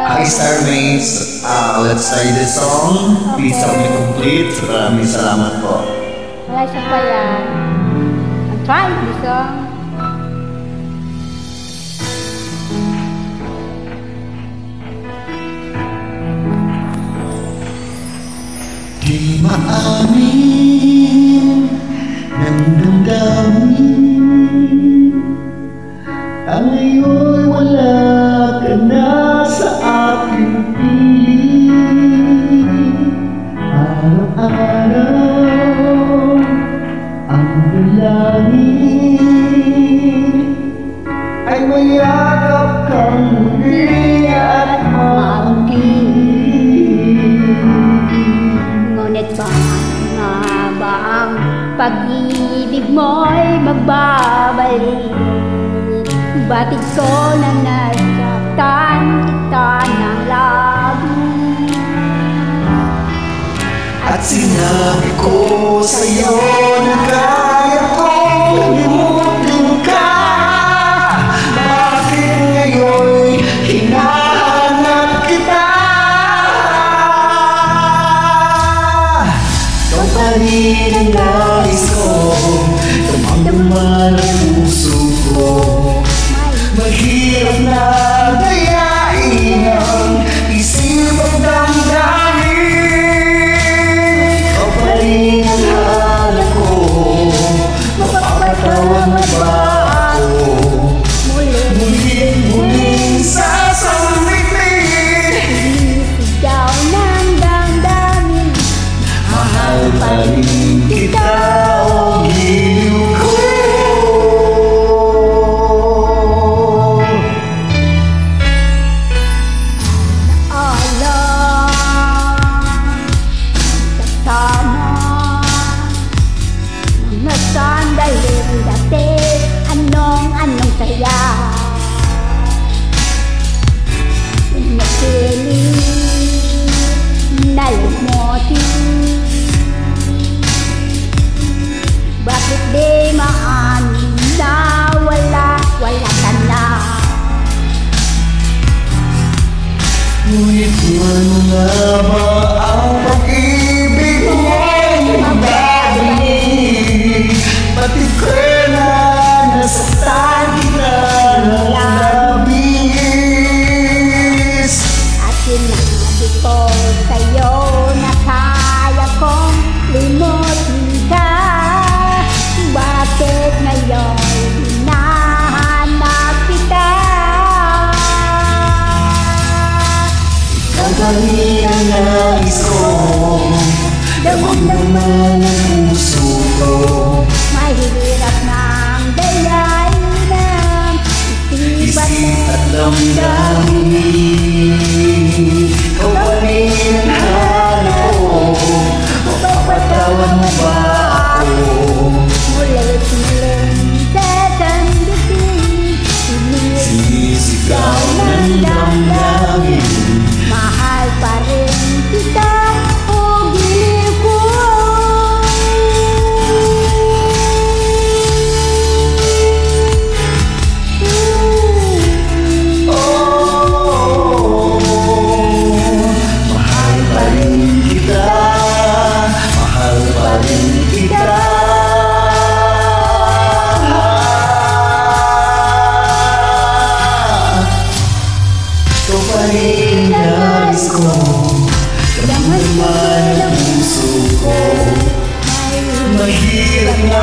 Hi Starmates, let's try this song. Please help me complete. Maraming salamat po. Wala siya pa yan. I'm trying this song. Di maamin ng damdamin, ang ngayon wala ka na sa aking piling. Araw-araw ang dalangin ay mayakap kang muli at maangkin. Ngunit ba ang pag-ibig mo'y magbabalik? Batid ko na nasaktan kita ng labis. At sinabi ko sa'yo na kaya kong limutin ka. Bakit ngayon'y hinahanap kita? Ikaw pa rin ang nais ko, damang-daman ang puso ko. Mahirap na dayain ang isip at damdamin. Ikaw pa rin ang hanap ko, mapapatawa mo ba ako? Muling sasambitin, sinisigaw ng damdamin. mahal pa rin kita, o giliw ko. Sandaling dati, anong saya. Napiling, nalimutin. Bakit di maamin na wala ka na? Ngunit ano nga ba ang pag-ibig mo'y magdadali? Pati ko na nasaktan kita ng labis. At sinabi ko sa'yo na kaya kong limutin ka. Bakit ngayon hinahanap kita? Ikaw pa rin ang nais ko, damang-daman ang puso ko. Mahirap nang dayain ang Isip isipan at damdamin, ikaw pa rin ang hanap ko, mapapatawan mo ba ako? Mulit sasambitin, Sinisigaw ng damdamin, mahal pa rin kita, o giliw ko. mahal pa rin kita, mahal pa rin kita. Ikaw pa rin ang nais ko, damang-daman ang puso ko. Mahirap na